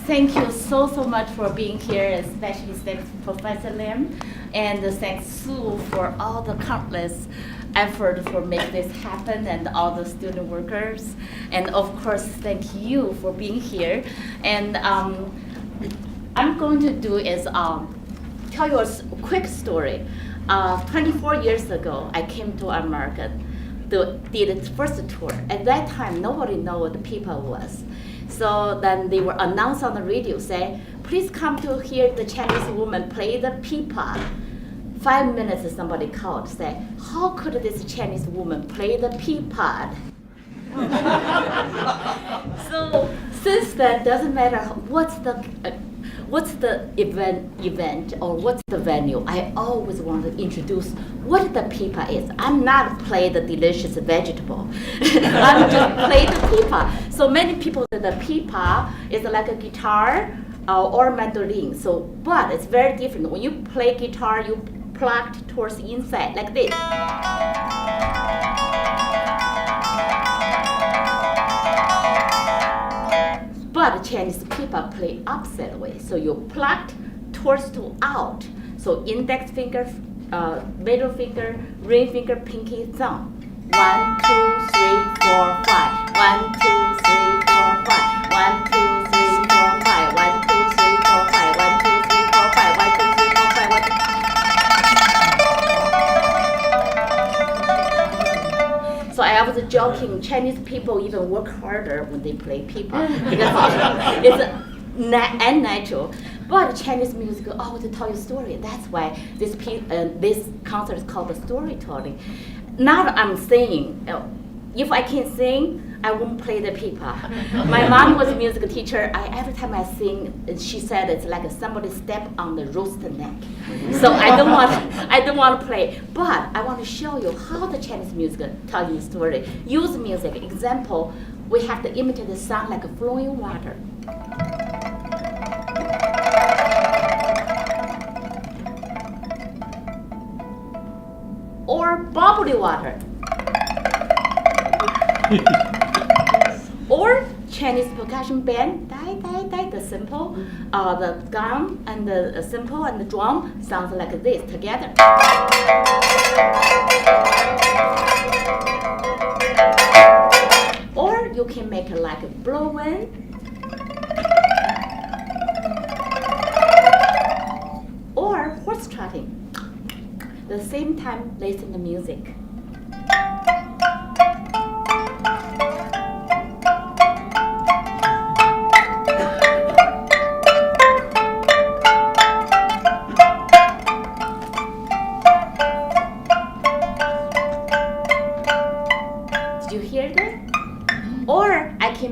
thank you so much for being here, especially thanks Professor Lim, and thanks Sue for all the countless effort for making this happen, and all the student workers, and of course thank you for being here. And I'm going to do is tell you a quick story. 24 years ago, I came to America, did its first tour. At that time, nobody knew what the Pipa was. So then they were announced on the radio, say, please come to hear the Chinese woman play the Pipa. 5 minutes, somebody called, say, how could this Chinese woman play the Pipa? So since then, doesn't matter what's the event or what's the venue, I always want to introduce what the pipa is. I'm not play the delicious vegetable. I'm just play the pipa. So many people say the pipa is like a guitar or mandolin. So, but it's very different. When you play guitar, you plucked towards the inside like this. But Chinese pipa play opposite way. So you plucked towards to out. So index finger, middle finger, ring finger, pinky, thumb. 1, 2, 3, 4, 5. 1, 2, 3, 4, 5. 1, 2, 3, 4, 5. 1, 2, 3, 4, 5. 1, 2, 3, 4, 5. 1, 2, 3, 4, 5. 1, 2, 3. So I was joking, Chinese people even work harder when they play pipa because it's unnatural. But Chinese music always tell you story. That's why this concert is called the storytelling. Not I'm saying, if I can sing, I won't play the pipa. My mom was a music teacher. Every time I sing, she said it's like somebody step on the roasted neck. So I don't want to play. But I want to show you how the Chinese music tell you a story. Use music. Example, we have to imitate the sound like flowing water. Or bubbly water. Or Chinese percussion band, the simple, the gong and the simple and the drum sounds like this together. Or you can make it like a blow-in. Or horse trotting. At the same time, listen to music.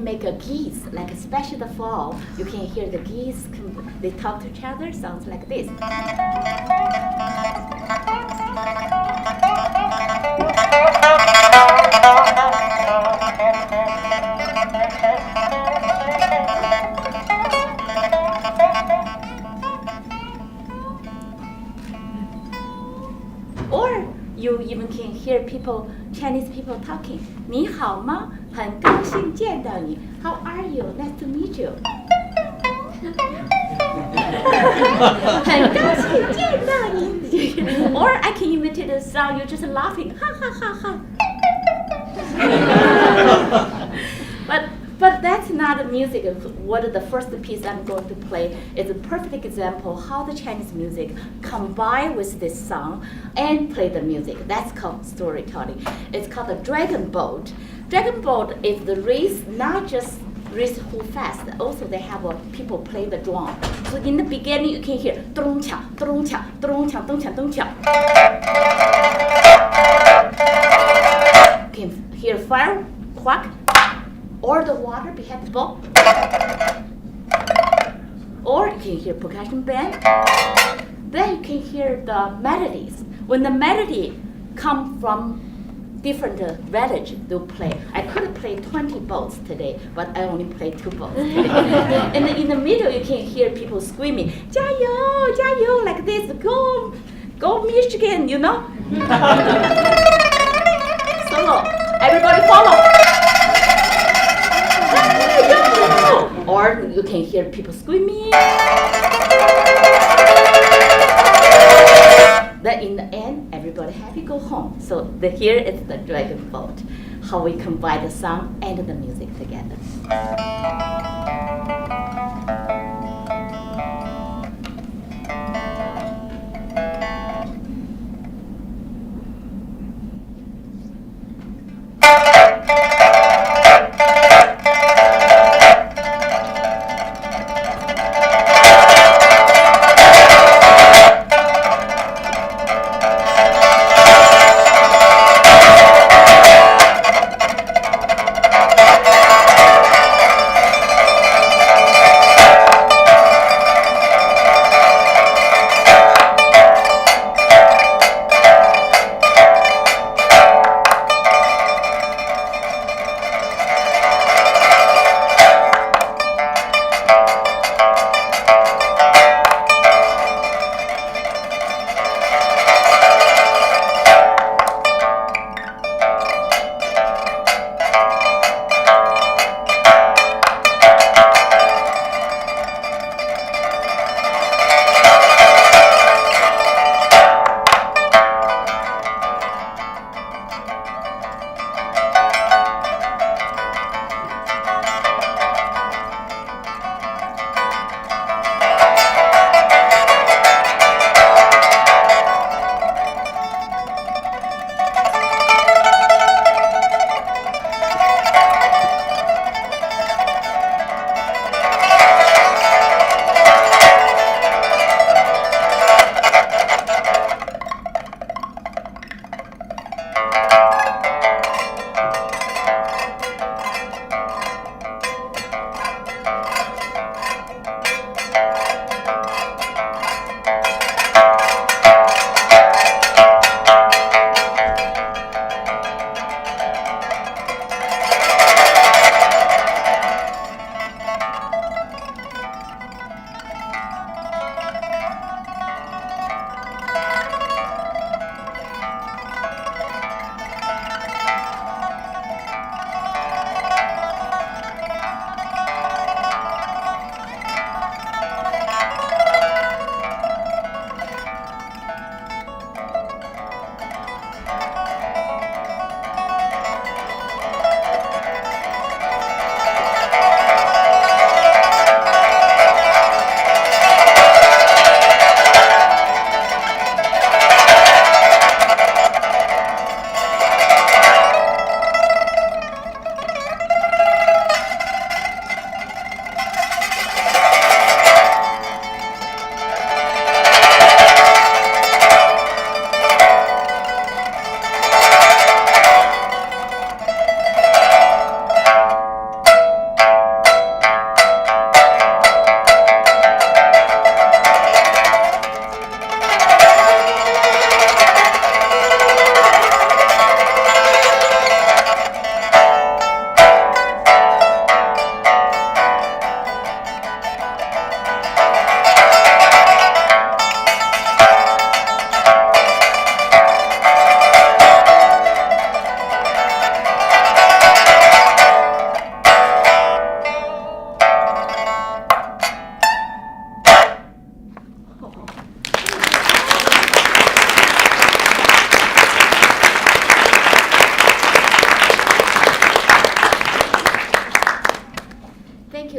Make a geese, like especially the fall, you can hear the geese, they talk to each other, sounds like this. Or you even can hear people, Chinese people talking. 你好吗? 很高兴见到你. How are you? Nice to meet you. 很高兴见到你. Or I can imitate the sound, you're just laughing. Ha ha ha ha. But that's not the music. What the first piece I'm going to play is a perfect example how the Chinese music combine with this song and play the music. That's called storytelling. It's called the Dragon Boat. Dragon Boat is the race, not just race who fast. Also, they have people play the drum. So in the beginning, you can hear dong cha, dong cha, dong cha, dong cha, dong cha. You can hear fire, quack, or the water behind the boat. Or you can hear percussion band. Then you can hear the melodies. When the melody come from different village to play. I could play 20 boats today, but I only played 2 boats. And in the middle, you can hear people screaming, 加油, 加油, like this, go Michigan, you know? Solo, everybody follow. 加油! Or part, you can hear people screaming. Then in the end, everybody happy go home. So here is the dragon boat, how we combine the sound and the music together.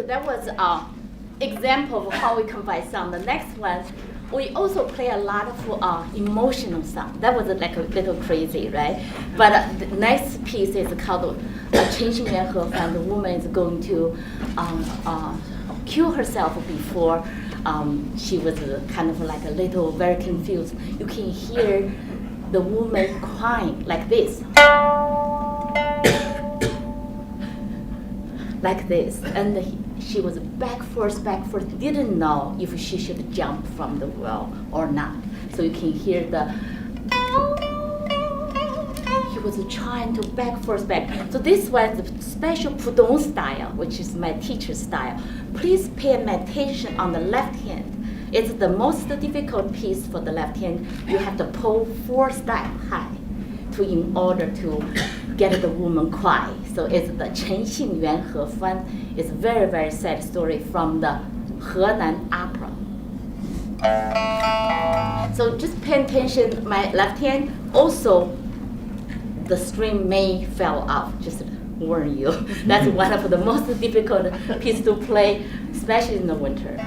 That was an example of how we combine sound. The next one, we also play a lot of emotional sound. That was like a little crazy, right? But the next piece is called 陈情缘和 and the woman is going to kill herself before she was kind of like a little very confused. You can hear the woman crying like this. Like this, and she was back forth, didn't know if she should jump from the well or not. So you can hear he was trying to back forth. So this was the special Pudong style, which is my teacher's style. Please pay attention on the left hand. It's the most difficult piece for the left hand. You have to pull 4 steps high in order to get the woman cry. So it's the Chen Xingyuan He Fan. It's a very, very sad story from the Henan opera. So just pay attention, my left hand, also the string may fall off, just to warn you. That's one of the most difficult pieces to play, especially in the winter.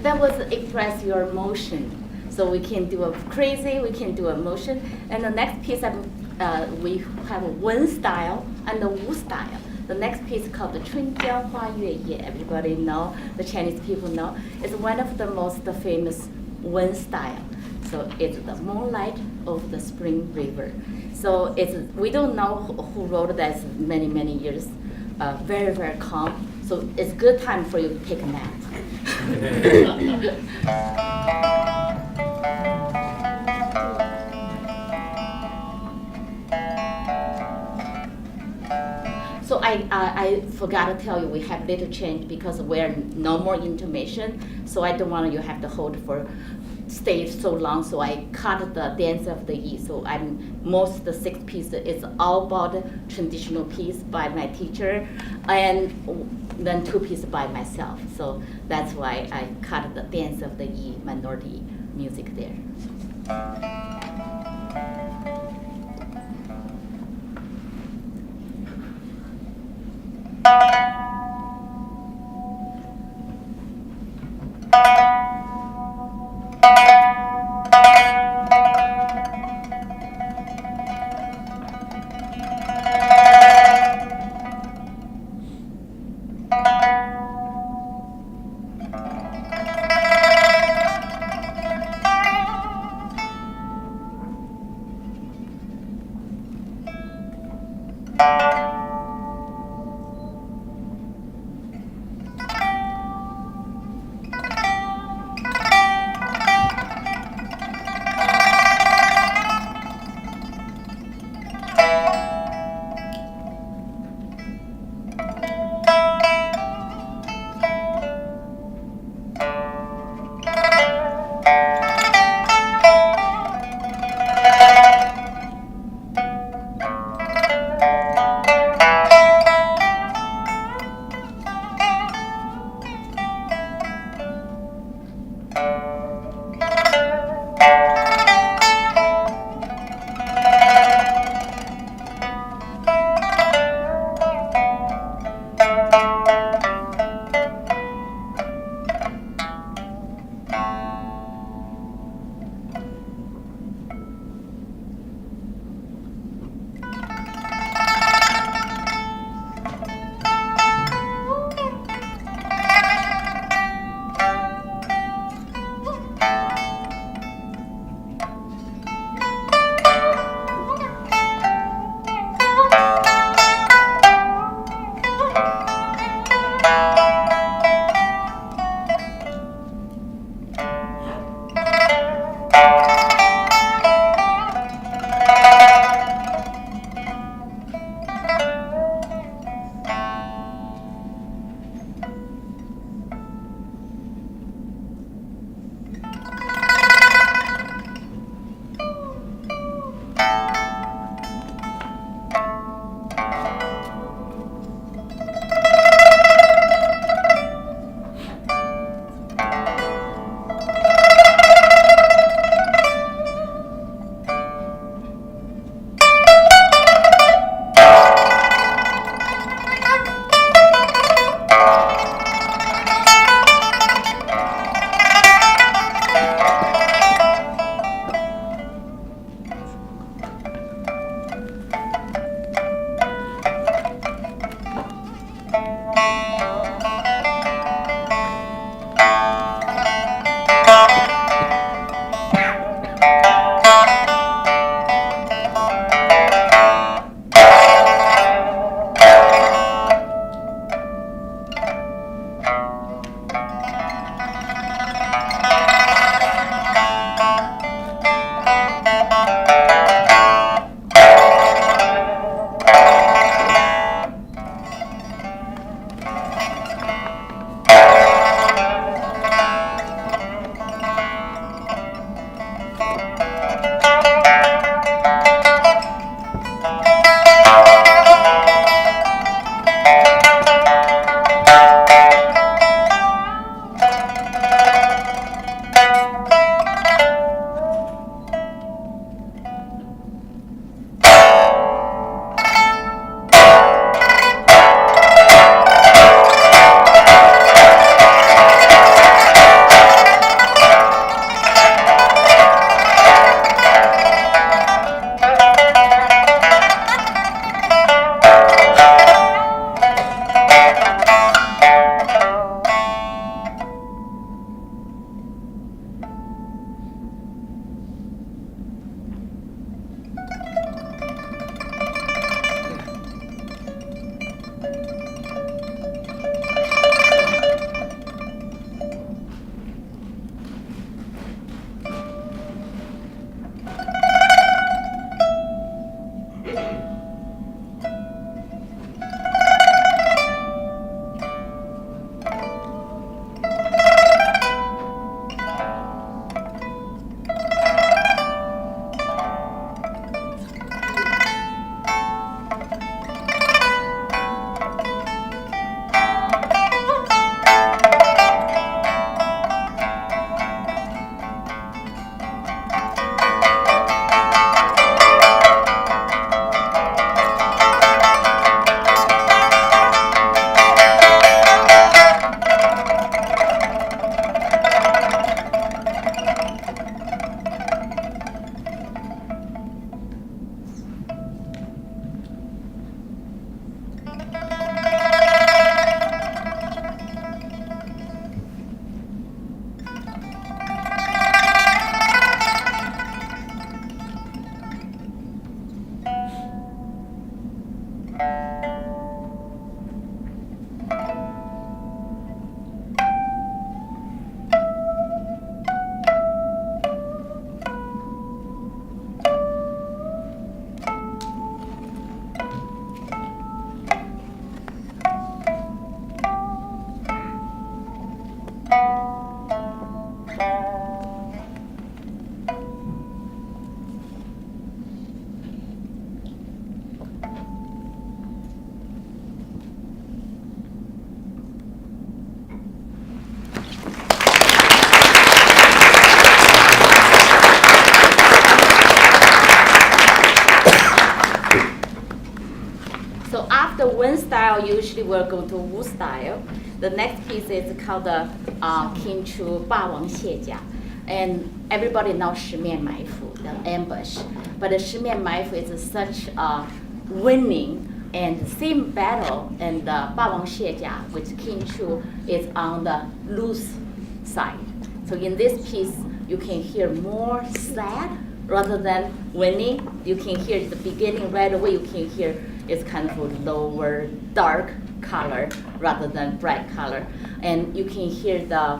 That was express your emotion. So we can do a crazy, we can do a motion. And the next piece, we have one style and the Wu style. The next piece called the Tranquil Hua Yue Ye. Everybody know, the Chinese people know. It's one of the most famous Wen style. So it's the moonlight of the spring river. So we don't know who wrote that many, many years. Very, very calm. So it's good time for you to take a nap. So I forgot to tell you, we have little change because we're no more intermission. So I don't want you have to hold for stage so long. So I cut the dance of the Yi. So most of the 6 pieces is all about traditional piece by my teacher, and then 2 pieces by myself. So that's why I cut the dance of the Yi minority music there. One style usually will go to Wu style. The next piece is called the Kinchu 霸王卸甲, and everybody knows 十面埋伏, the ambush. But the 十面埋伏 is such a winning and same battle, and the 霸王卸甲, which Kinchu is on the loose side. So in this piece, you can hear more sad rather than winning. You can hear the beginning right away. You can hear it's kind of a lower, dark color rather than bright color. And you can hear the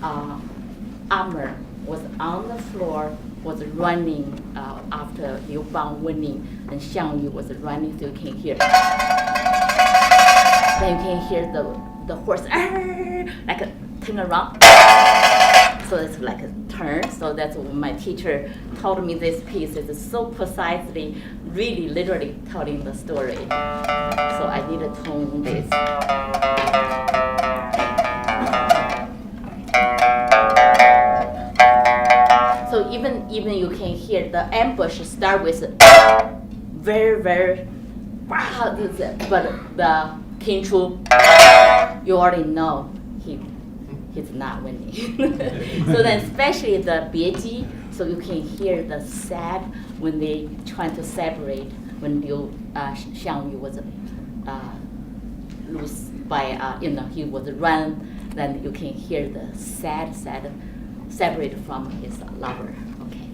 armor was on the floor, was running after Liu Bang winning, and Xiang Yu was running, so you can hear. Then you can hear the horse, like a turn around. So it's like a turn. So that's what my teacher told me this piece is so precisely, really literally telling the story. So I need to tone this. So even you can hear the ambush start with very, very, wow, but the King Chu, you already know he's not winning. So then especially the Beiji, so you can hear the sad when they trying to separate, when Liu Xiang Yu was loose by, he was run, then you can hear the sad separate from his lover. Okay.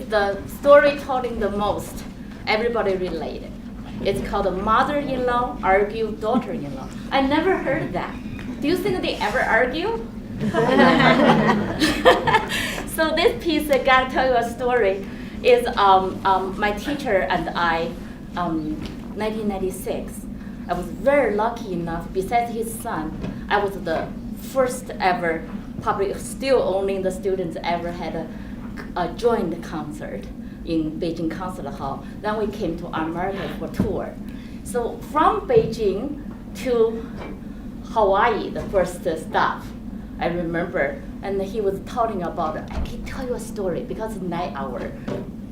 is the storytelling the most. Everybody related. It's called mother-in-law argue daughter-in-law. I never heard that. Do you think they ever argue? So this piece, I gotta tell you a story, is my teacher and I, 1996. I was very lucky enough, besides his son, I was the first ever, probably still only the students ever had a joint concert in Beijing Concert Hall. Then we came to America for tour. So from Beijing to Hawaii, the first stop, I remember, and he was talking about, I can tell you a story because it's 9 hours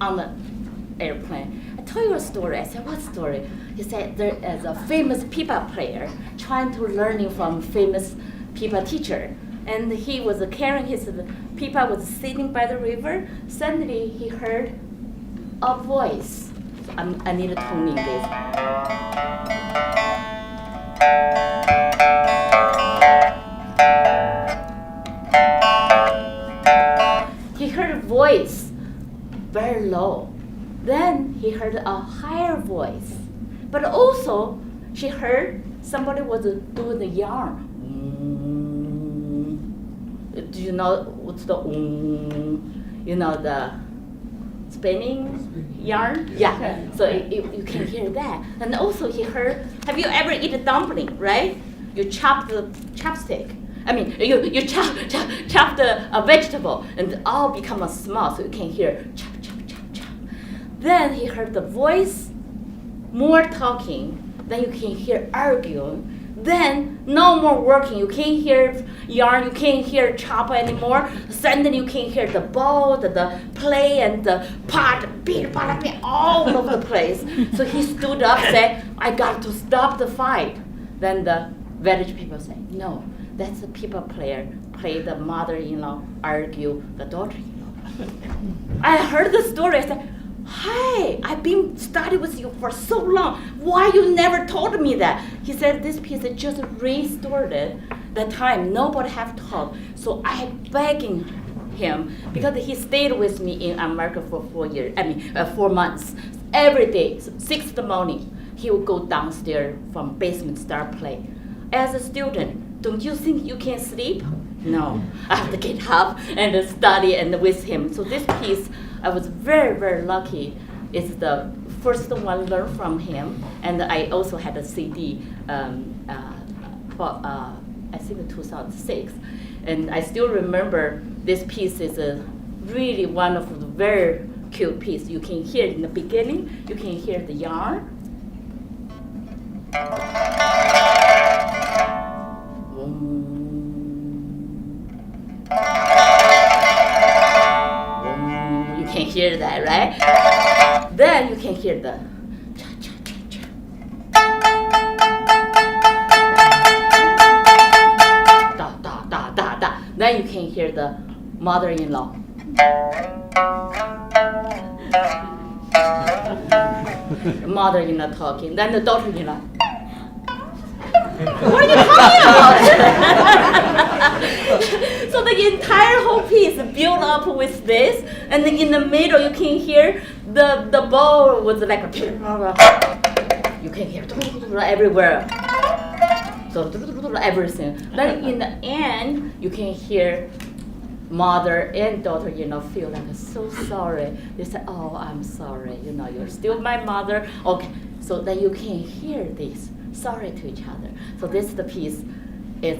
on the airplane. I tell you a story. I said, what story? He said, there is a famous Pipa player trying to learning from famous Pipa teacher. And he was carrying his Pipa, was sitting by the river. Suddenly he heard a voice. So I need to tune in this. He heard a voice, very low. Then he heard a higher voice. But also, she heard somebody was doing the yarn. Do you know what's the you know the spinning yarn? Yeah. So you can hear that. And also he heard, have you ever eaten dumpling, right? You chop the chopstick. I mean, you chop the vegetable and all become small, so you can hear chop, chop, chop, chop. Then he heard the voice, more talking. Then you can hear arguing. Then no more working. You can't hear yarn. You can't hear chop anymore. Suddenly you can hear the ball, the play, and the pot, beat, all over the place. So he stood up, said, "I got to stop the fight." Then the village people say, "No, that's the Pipa player. Play the mother-in-law, argue the daughter-in-law." I heard the story. I said, "Hi, I've been studying with you for so long. Why you never told me that?" He said, "This piece is just restored it. That time nobody have taught." So I begging him because he stayed with me in America for 4 months. Every day, 6 in the morning, he would go downstairs from basement start play. As a student, don't you think you can sleep? No, I have to get up and study and with him. So this piece, I was very, very lucky. It's the first one learned from him, and I also had a CD for I think 2006, and I still remember this piece is a really one of the very cute piece. You can hear in the beginning, you can hear the yarn. You can hear that, right? Then you can hear the cha-cha-cha-cha. Da, da, da, da, da. Then you can hear the mother-in-law. Mother-in-law talking. Then the daughter-in-law. What are you talking about? So the entire whole piece built up with this, and then in the middle you can hear the ball was like a you can hear everywhere. So everything. Then in the end you can hear mother and daughter, feel like so sorry. They say, "Oh, I'm sorry. You're still my mother." Okay. So then you can hear this. Sorry to each other. So this is the piece.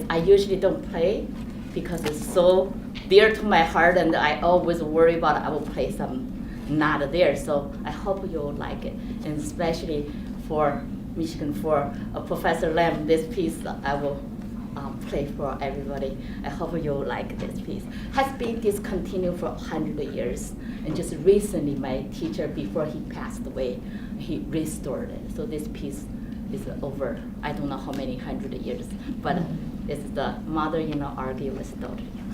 I usually don't play because it's so dear to my heart, and I always worry about I will play some not there. So I hope you'll like it, and especially for Michigan, for Professor Lam, this piece I will play for everybody. I hope you'll like this piece. Has been discontinued for 100 years, and just recently my teacher, before he passed away, he restored it. So this piece is over, I don't know how many 100 years, but it's the mother-in-law argue with daughter-in-law.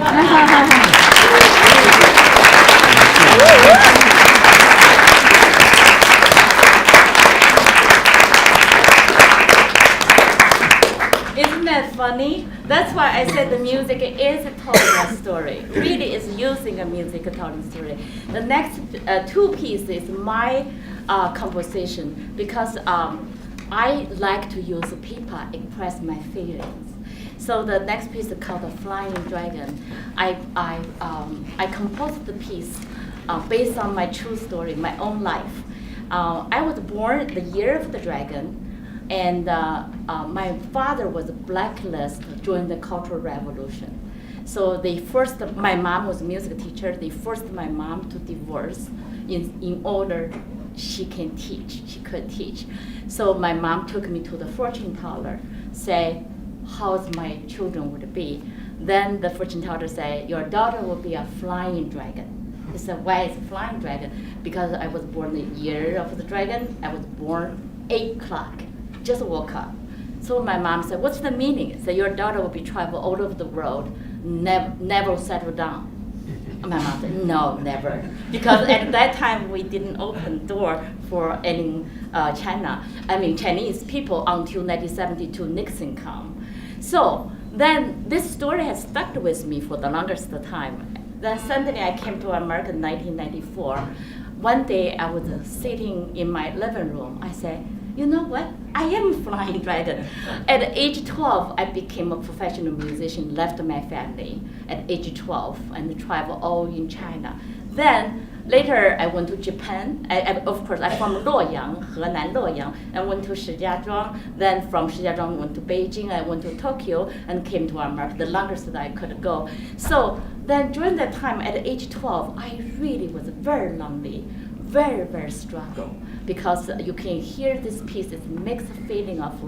Isn't that funny? That's why I said the music is telling a story. Really is using a music telling story. The next two pieces is my composition because I like to use pipa express my feelings. So the next piece is called The Flying Dragon. I composed the piece based on my true story, my own life. I was born the year of the dragon, and my father was blacklisted during the Cultural Revolution. So my mom was a music teacher. They forced my mom to divorce in order she could teach. So my mom took me to the fortune teller, say, how my children would be. Then the fortune teller said, your daughter will be a flying dragon. I said, why is a flying dragon? Because I was born the year of the dragon. I was born 8 o'clock, just woke up. So my mom said, what's the meaning? So your daughter will be travel all over the world, never settle down. My mom said, no, never. Because at that time, we didn't open door for any Chinese people until 1972, Nixon come. So then this story has stuck with me for the longest time. Then suddenly I came to America in 1994. One day I was sitting in my living room. I said, you know what? I am a flying dragon. At age 12, I became a professional musician, left my family at age 12 and traveled all in China. Then later I went to Japan. Of course, I'm from Luoyang, Henan Luoyang. I went to Shijiazhuang. Then from Shijiazhuang, went to Beijing. I went to Tokyo and came to America, the longest that I could go. So then during that time, at age 12, I really was very lonely, very, very struggle. Because you can hear this piece, it's mixed feeling of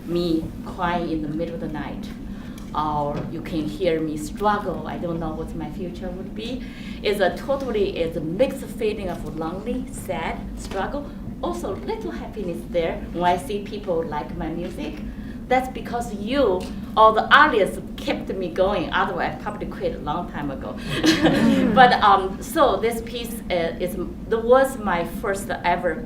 me crying in the middle of the night. Or you can hear me struggle, I don't know what my future would be. It's a mixed feeling of lonely, sad, struggle. Also little happiness there when I see people like my music. That's because you or the audience kept me going. Otherwise, I probably quit a long time ago. But so this piece was my first ever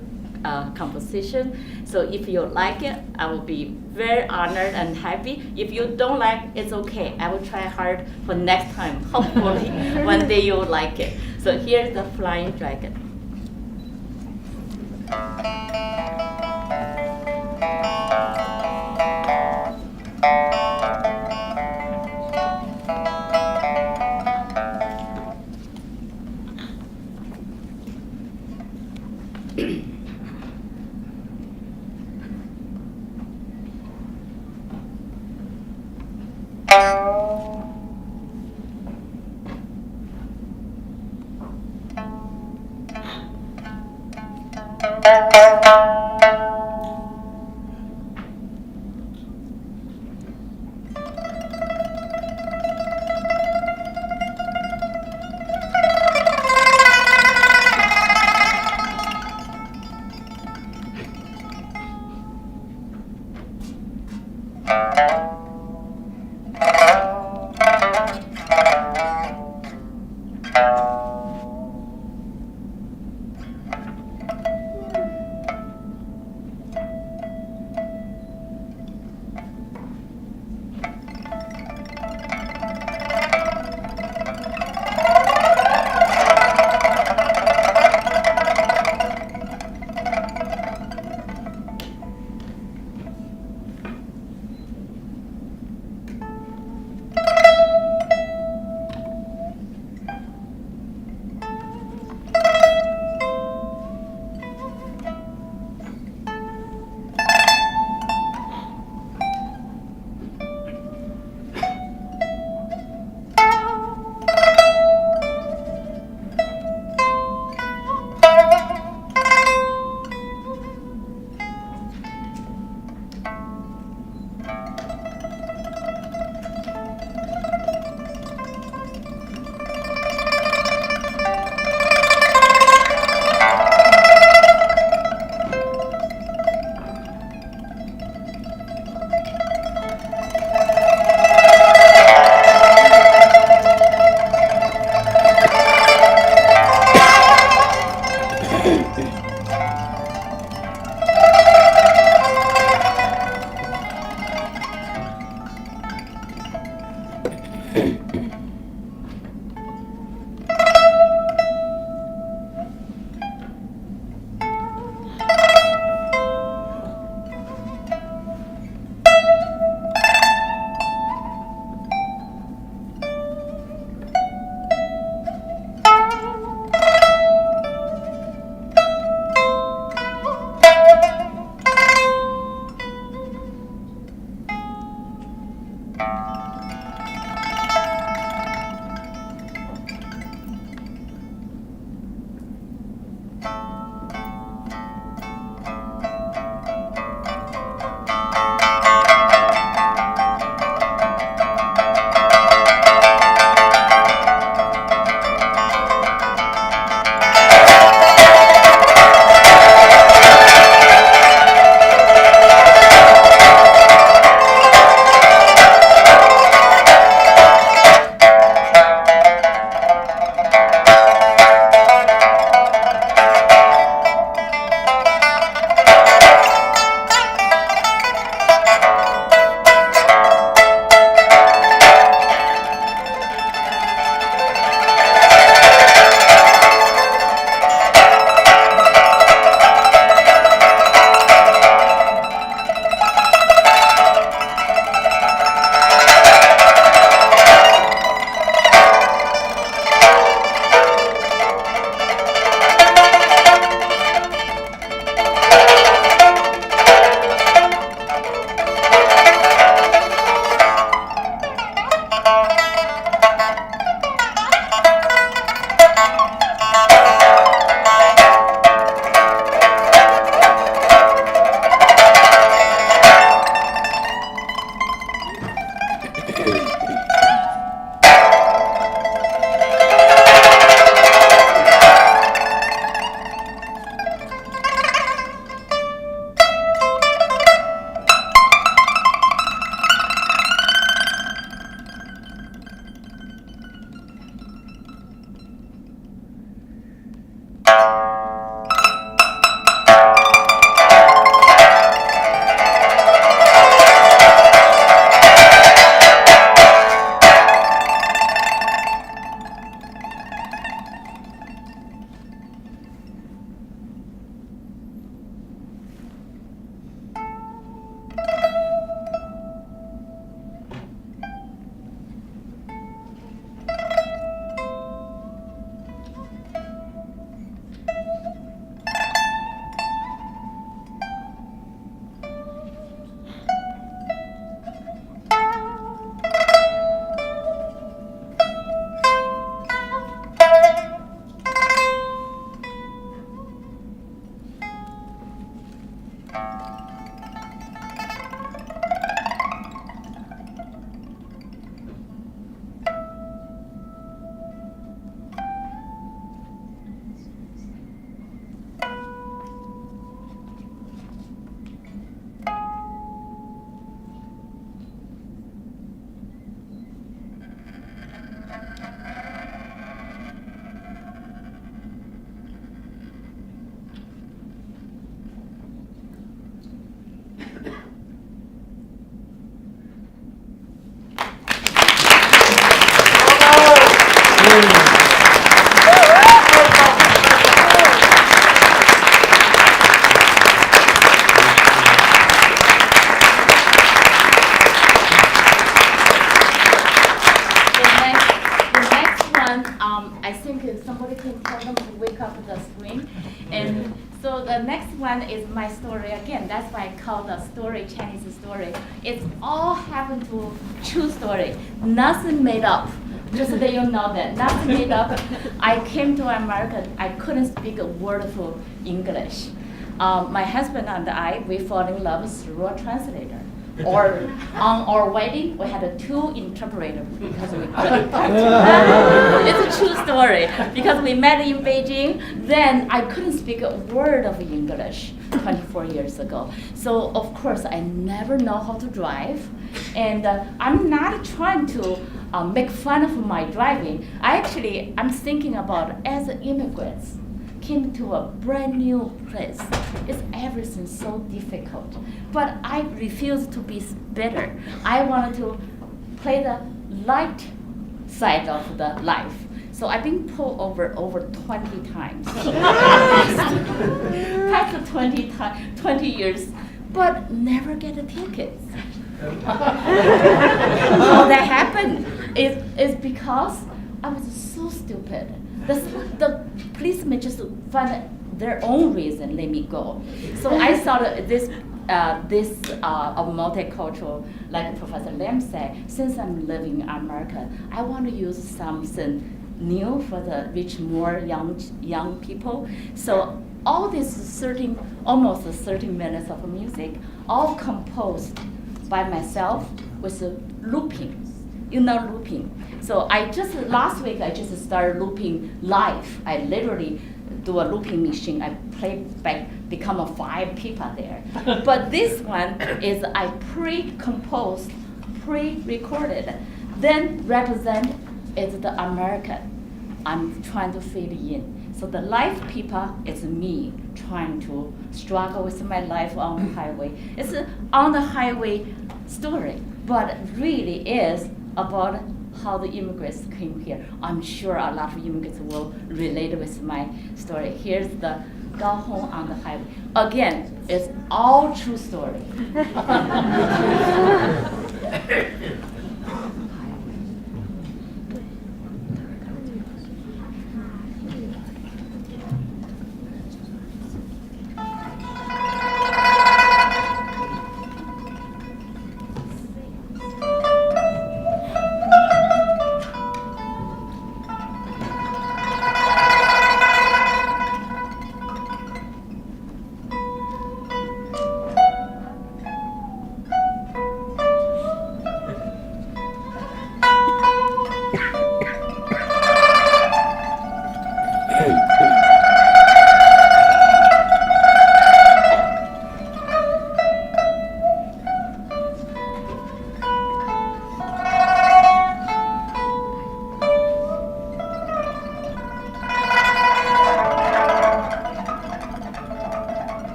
composition. So if you like it, I will be very honored and happy. If you don't like, it's okay. I will try hard for next time. Hopefully, one day you will like it. So here's The Flying Dragon. I think somebody can tell them to wake up the screen. And so the next one is my story again. That's why I call the story Chinese story. It's all happened to true story. Nothing made up. Just so that you know that. Nothing made up. I came to America. I couldn't speak a word of English. My husband and I, we fall in love through a translator. Or on our wedding, we had two interpreters because we couldn't talk. It's a true story. Because we met in Beijing, then I couldn't speak a word of English 24 years ago. So of course, I never know how to drive. And I'm not trying to make fun of my driving. I'm thinking about as immigrants, came to a brand new place. It's everything so difficult. But I refuse to be bitter. I wanted to play the light side of the life. So I've been pulled over 20 times. Past 20 years, but never get a ticket. How that happened is because I was so stupid. The policemen just find their own reason let me go. So I thought this multicultural, like Professor Lim said, since I'm living in America, I want to use something new for the reach more young people. So all this almost 30 minutes of music, all composed by myself with looping. You know looping. So last week I just started looping live. I literally do a looping machine. I play back, become a 5 Pipa there. But this one is I pre-composed, pre-recorded, then represent is the American. I'm trying to fit in. So the live Pipa is me trying to struggle with my life on the highway. It's on the highway story, but really is about how the immigrants came here. I'm sure a lot of immigrants will relate with my story. Here's the Gao Hong on the highway. Again, it's all true story.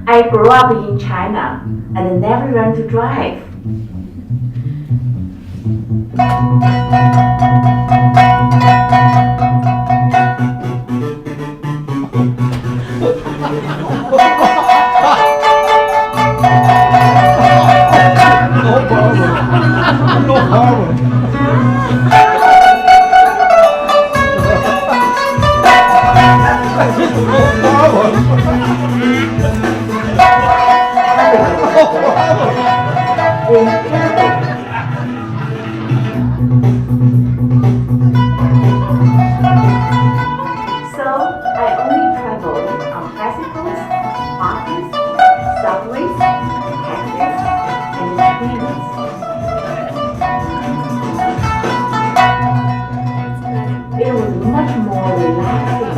I grew up in China and never learned to drive. No problem. So I only traveled on bicycles, buses, subways, taxis, and trains. It was much more relaxing.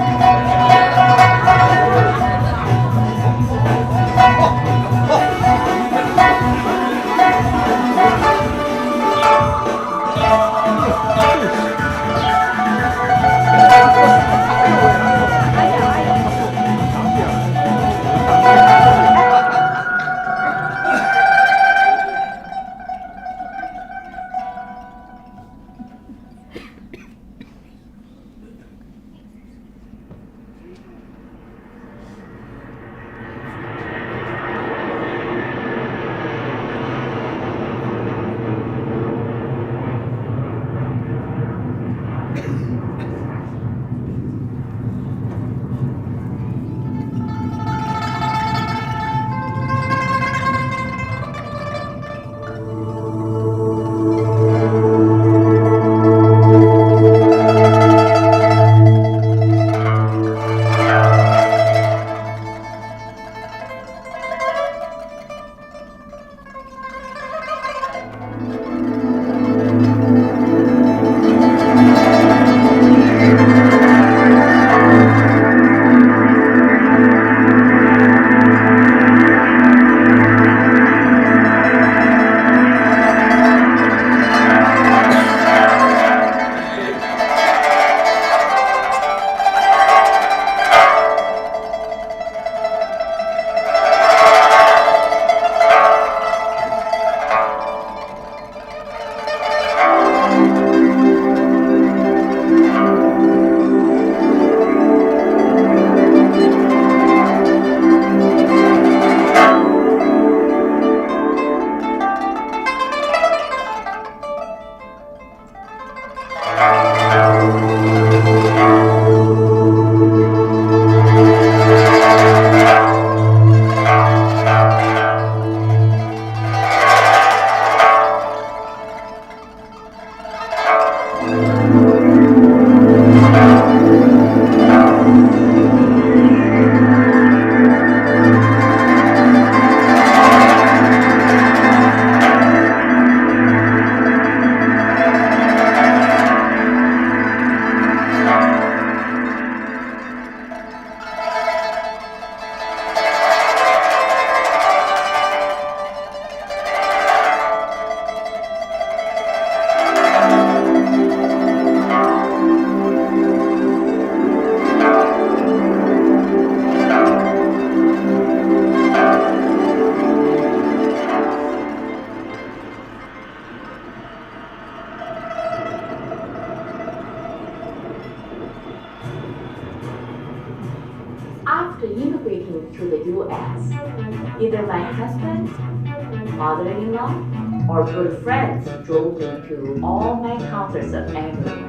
moved to the U.S. Either my husband, father-in-law, or good friends drove me to all my concerts everywhere.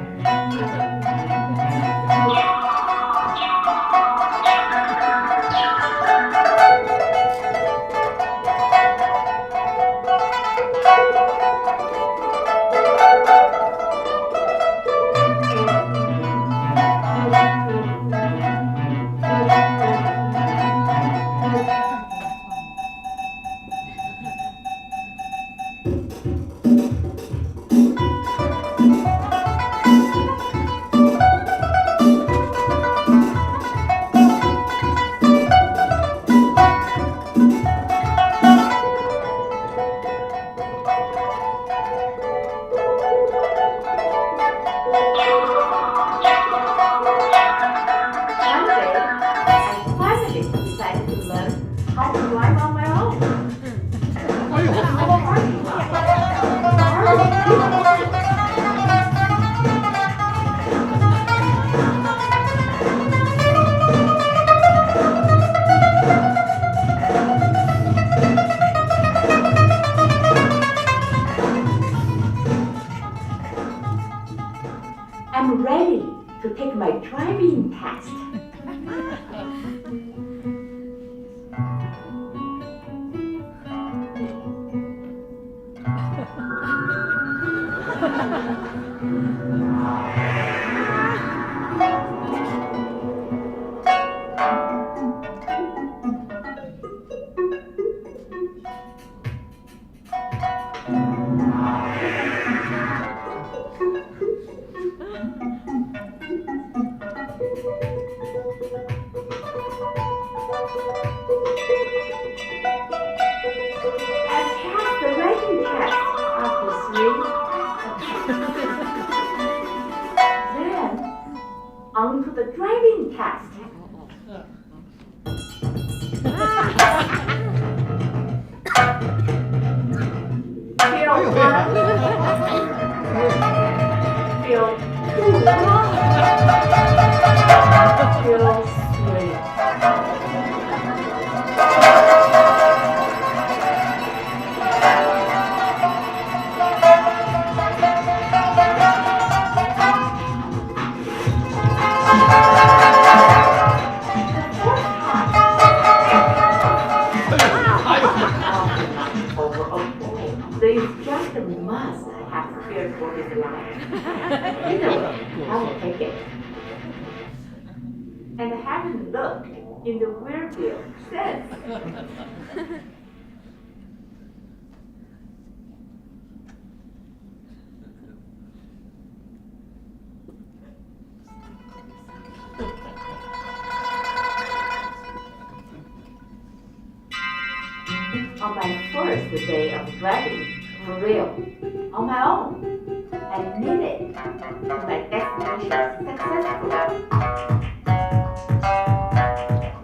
I'm ready to take my driving test. On to the driving test. Feel one. Feel two. Feel three. There's just a must have feared for his life. Either way, I will take it. And I haven't looked in the rear view since. On my first day of driving, for real, on my own, I made it to my destination successfully.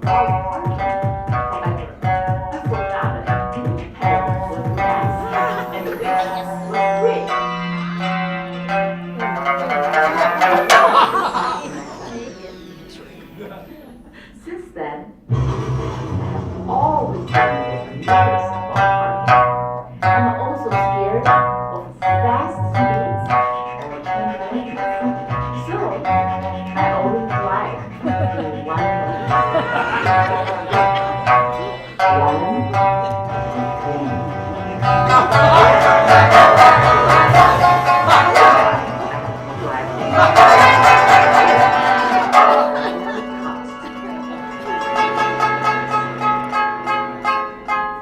While parking, however, I forgot that the pedal was fast and the wheel was free. Since then, I have always been nervous about parking. I'm also scared of fast speeds or change. So I only drive in one lane.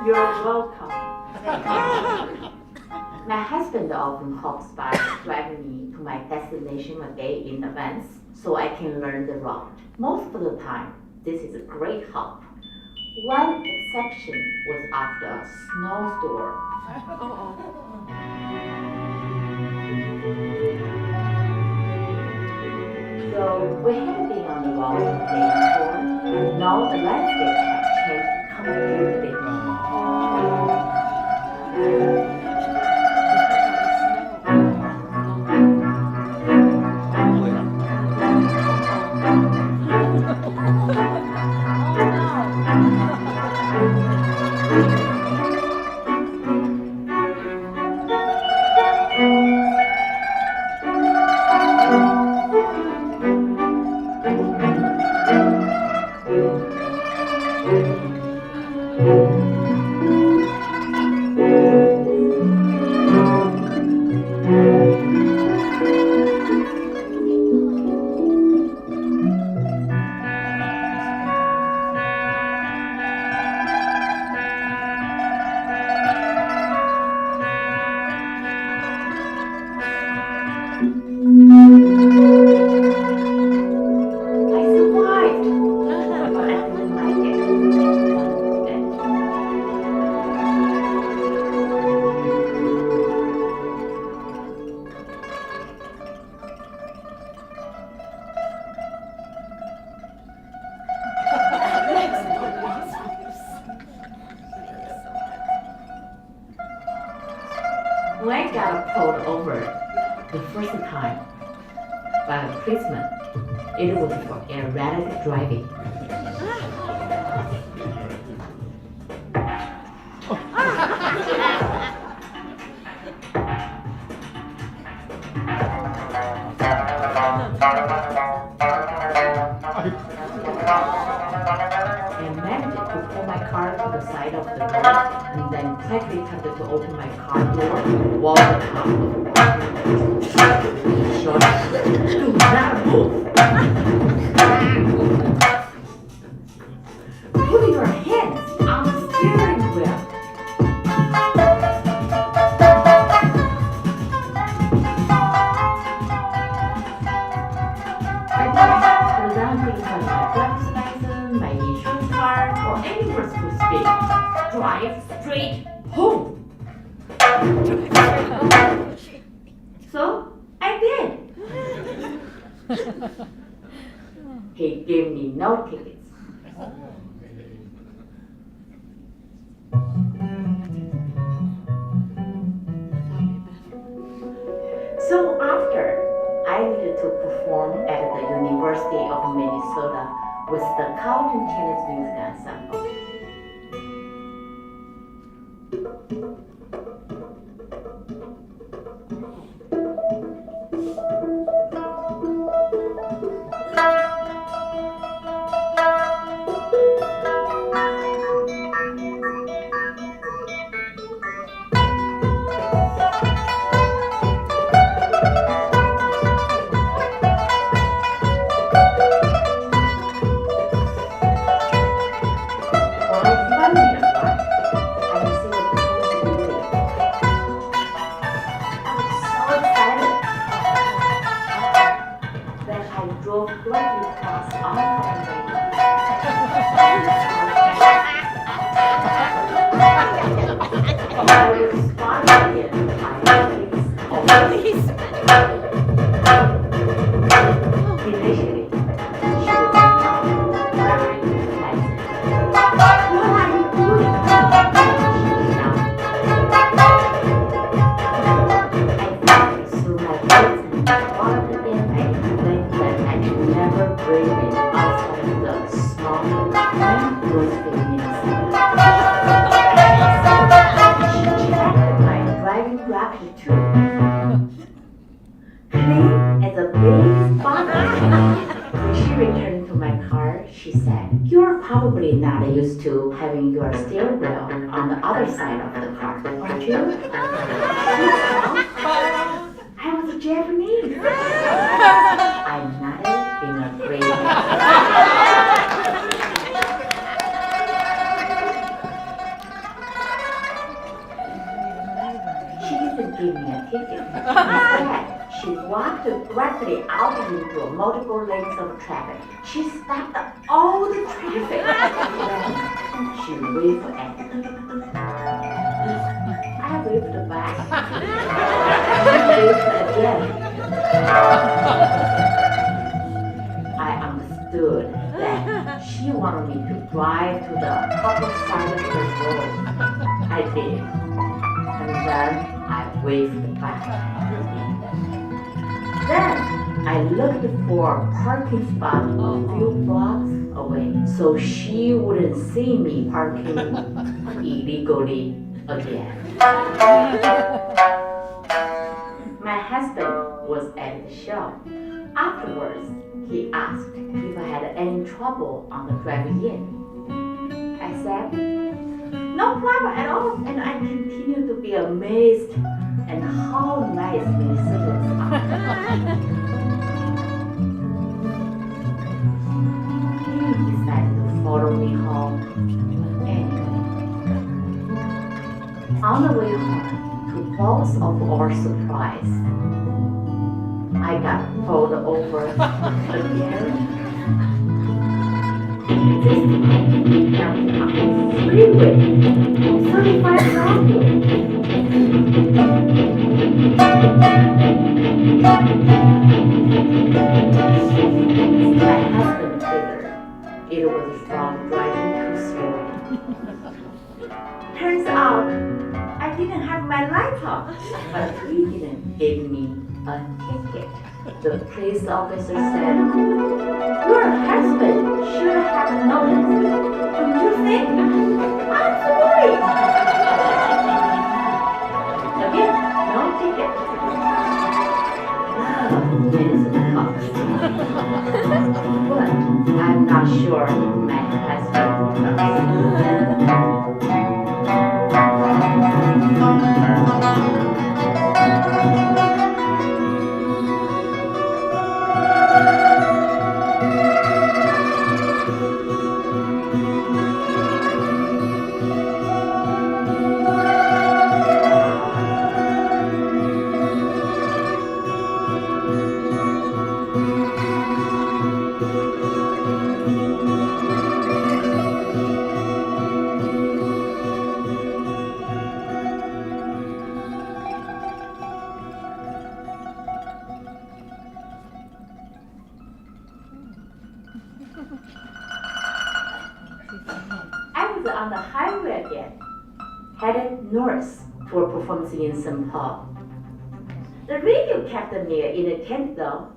You're welcome. My husband often hops by driving me to my destination a day in advance so I can learn the route. Most of the time, this is a great help. One exception was after a snowstorm. So we have been on the road today before, and now the landscape has changed completely. the first time by a policeman. It was for erratic driving. I managed to pull my car to the side of the road and then quickly attempted to open my car door while the cop shouted, "Do not move! Put your hands on the steering wheel!" I didn't present things like my driver's license, my insurance card, or any words to speak. Drive straight home. So I did. He gave me no tickets. So after I needed to perform at the University of Minnesota with the Carlton Tennis Music Ensemble. Probably not used to having your steering wheel on the other side of the car, aren't you? I was Japanese. I nodded in a great way. She didn't give me a ticket. Instead, she walked directly out into multiple lanes of traffic. She stopped all the traffic. Then she waved at me. I waved back. She waved again. I understood that she wanted me to drive to the other side of the road. I did. And then I waved back. Then I looked for a parking spot a few blocks away so she wouldn't see me parking illegally again. My husband was at the show. Afterwards, he asked if I had any trouble on the driving in. I said, "No problem at all," and I continued to be amazed at how nice Minnesotans are. He decided to follow me home anyway. On the way home, to both of our surprise, I got pulled over again. This time, on the freeway, 35 Tranquil. My husband figured it was from driving too slowly. Turns out I didn't have my lights on, but he didn't give me a ticket. The police officer said, "Your husband should have known it. Don't you think? I'm sorry." Again, no ticket. Innocent cops. But I'm not sure my husband on the highway again, headed north for performance in St. Paul. The radio kept me in a tent though.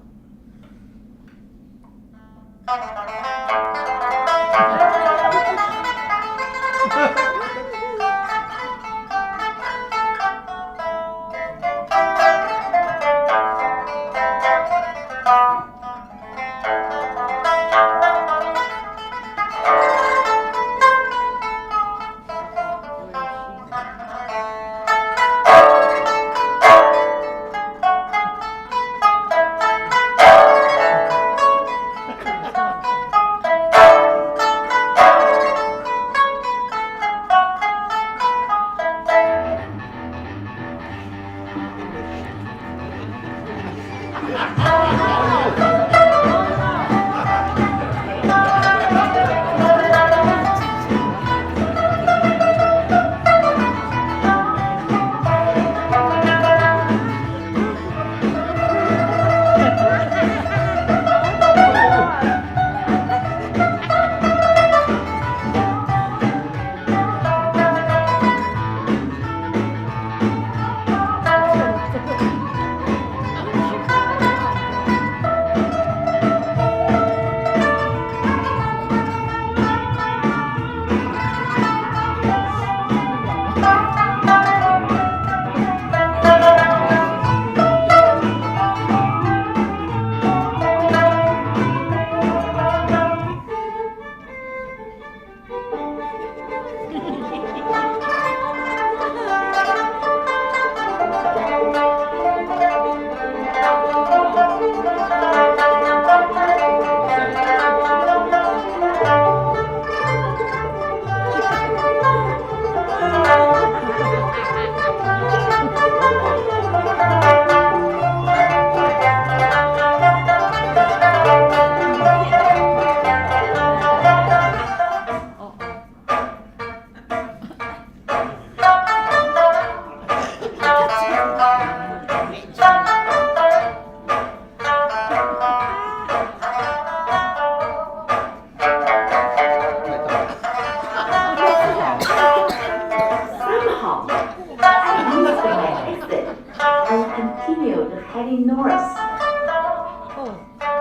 heading north.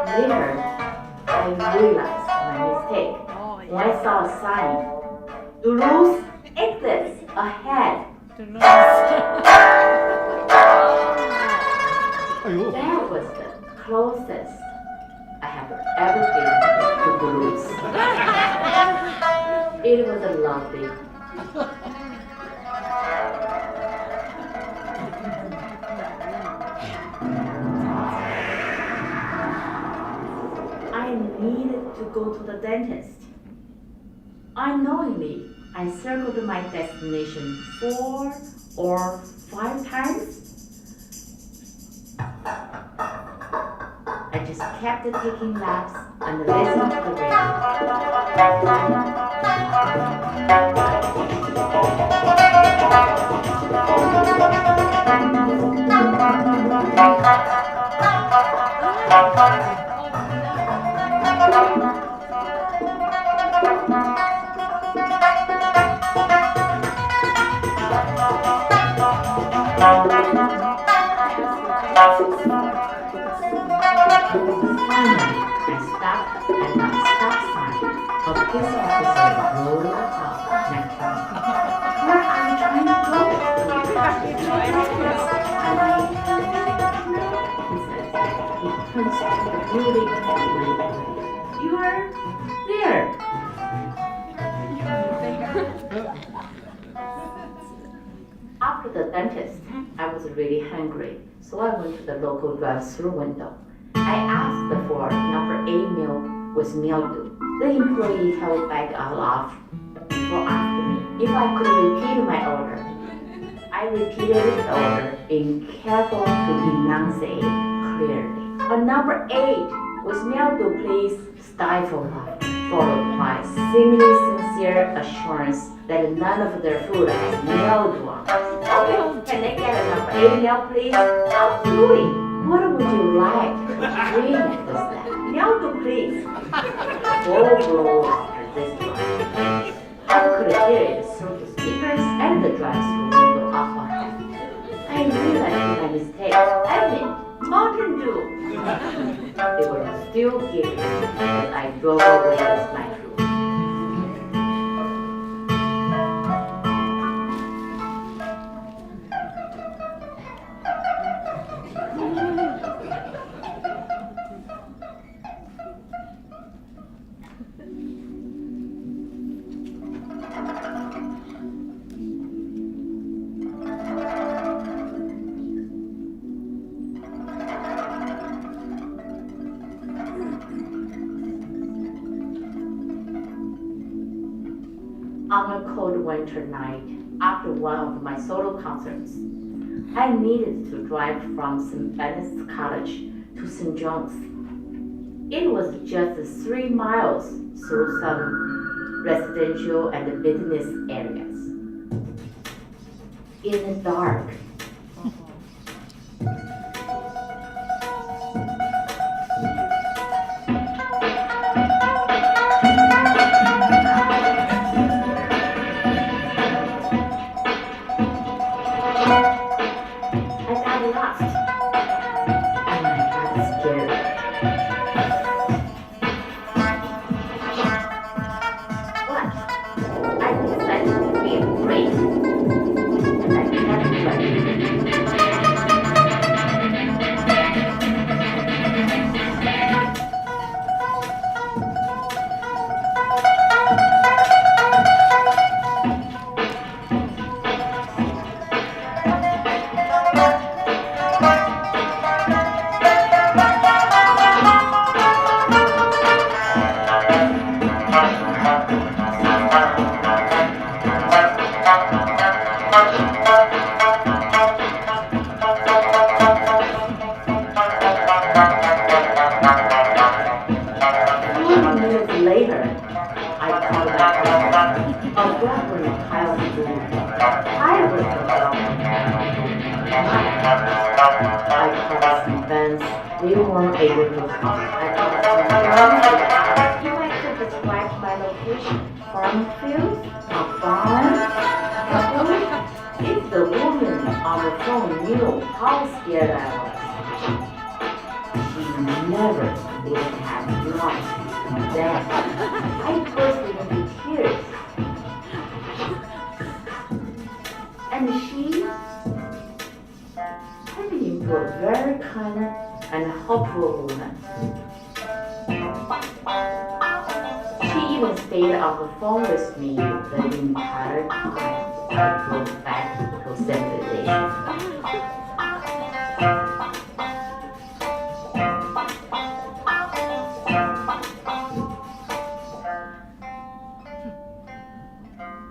Later, I realized my mistake when I saw a sign. Duluth exit ahead. That was the closest I have ever been to Duluth. It was a lovely. I needed to go to the dentist. Unknowingly, I circled my destination 4 or 5 times. I just kept taking laps and listening to the radio. Finally, I stopped at the stop sign of this officer rolled up next to me. Where are you trying to go? He says, he turns to the building right away. You are there. After the dentist, I was really hungry, so I went to the local drive-through window. I asked for number 8 meal with mildew. The employee held back a laugh before asking me if I could repeat my order. I repeated the order, being careful to enunciate clearly. A number 8 with mildew, please. Stifled laugh, followed by seemingly sincere assurance that none of their food has mildew on it. Okay, can I get a number 8 meal, please? Absolutely. What would you like? Green was that. Mildew, please. Full blow after this one. I could hear it through the speakers and the drive-through window up ahead. I realized my mistake. Admit, Mountain Dew. They were still giving as I drove away with my food. On a cold winter night, after one of my solo concerts, I needed to drive from St. Benedict's College to St. John's. It was just 3 miles through some residential and business areas. In the dark, we weren't able to talk. I asked if I could describe my location. Cornfield? A barn? If the woman on the phone knew how scared I was, she never would have lost that. I burst into tears. And she turned into a very kind and hopeful woman. She even stayed on the phone with me the entire time I drove back to civilization.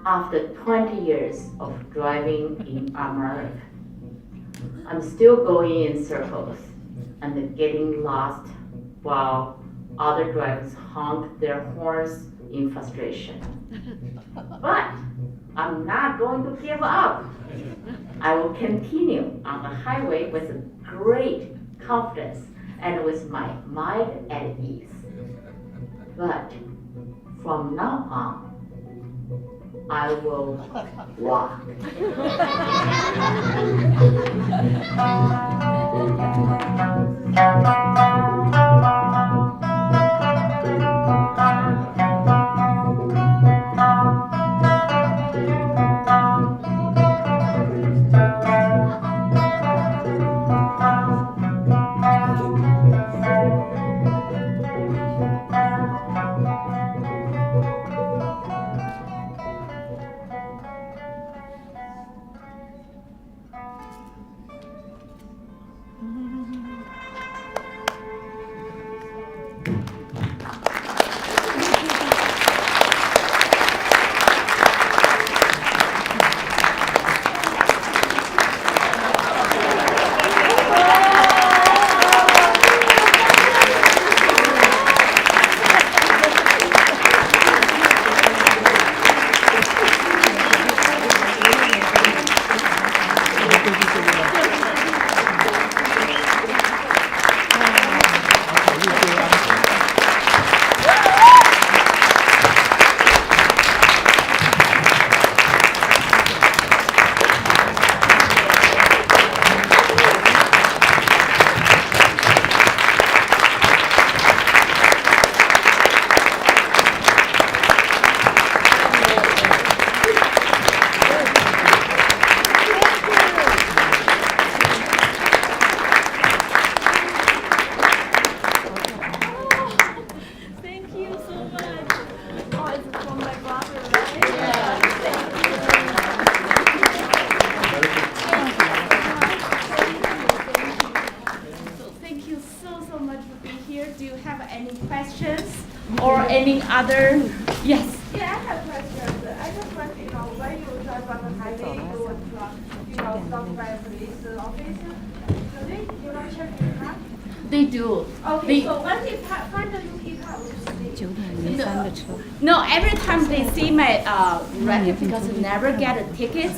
After 20 years of driving in America, I'm still going in circles and getting lost while other drivers honk their horns in frustration. But I'm not going to give up. I will continue on the highway with great confidence and with my mind at ease. But from now on, I will walk. Any other? Yes. Yeah, I have questions. I just want to know when you drive on the highway, stop by a police office. Do they not check your car? They do. Okay, so when they find the UK car, no, every time they see my record, because I never get a ticket,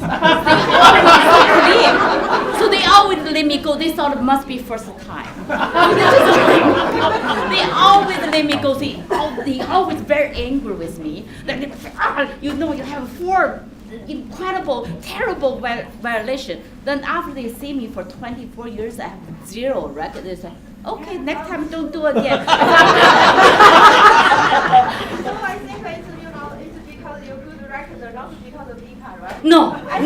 so they always let me go. They thought it must be first time. They always let me go. They always very angry with me. You have 4 incredible, terrible violation. Then after they see me for 24 years, I have 0 record. They say, okay, next time don't do again. So I think it's because you're good record, not because of Pipa, right? No. I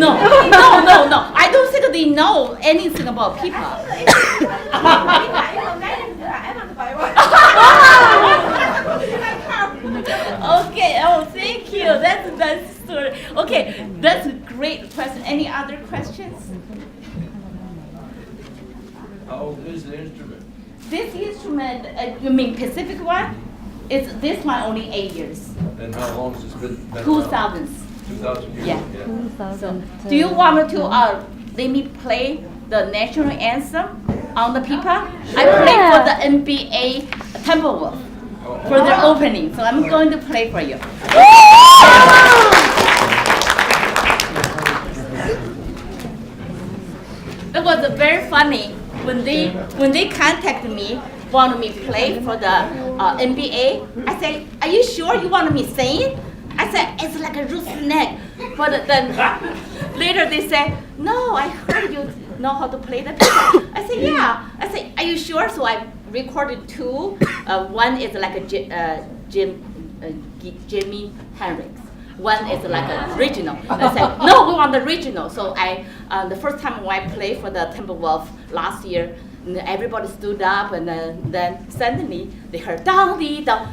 don't think they know anything about Pipa. Okay, thank you. That's the best story. Okay, that's a great question. Any other questions? How old is the instrument? This instrument, you mean Pacific one? This one only 8 years. And how long has this been? 2000s. 2000 years? Yeah. So, do you want to let me play the national anthem on the Pipa? I play for the NBA Timberwolves for their opening, so I'm going to play for you. It was very funny when they contacted me, wanted me to play for the NBA. I said, "Are you sure you want me sing?" I said, "It's like a root snake." But then later they said, "No, I heard you know how to play the piano." I said, "Yeah." I said, "Are you sure?" So I recorded 2. One is like a Jimi Hendrix. One is like an original. I said, "No, we want the original." So the first time when I played for the Timberwolves last year, everybody stood up, and then suddenly they heard down, down.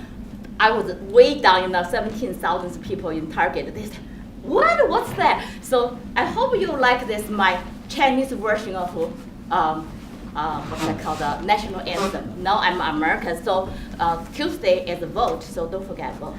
I was way down, 17,000 people in Target. They said, what's that? So I hope you like this, my Chinese version of what's that called, the National Anthem. Now I'm American, so Tuesday is a vote, so don't forget vote.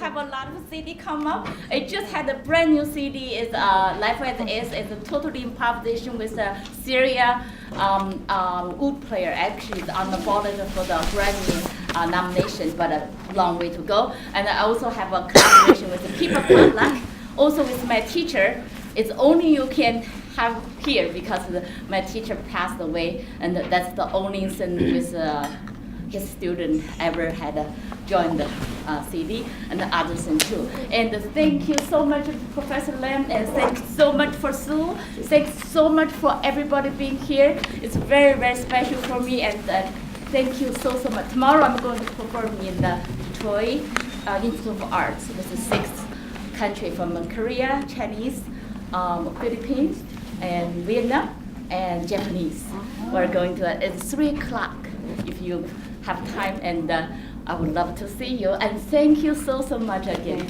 have a lot of CD come up. I just had a brand new CD. It's Life as Is. It's a totally improvisation with a Syria oud player. Actually, it's on the ballot for the Grammy nomination, but a long way to go. And I also have a collaboration with the Pipa, also with my teacher. It's only you can have here because my teacher passed away, and that's the only thing with his student ever had joined the CD, and the other thing too. And thank you so much, Professor Lam, and thanks so much for Sue. Thanks so much for everybody being here. It's very, very special for me, and thank you so much. Tomorrow I'm going to perform in the Troy Institute of Arts with the 6th country from Korea, Chinese, Philippines, and Vietnam, and Japanese. We're going to, it's 3 o'clock if you have time, and I would love to see you. And thank you so much again.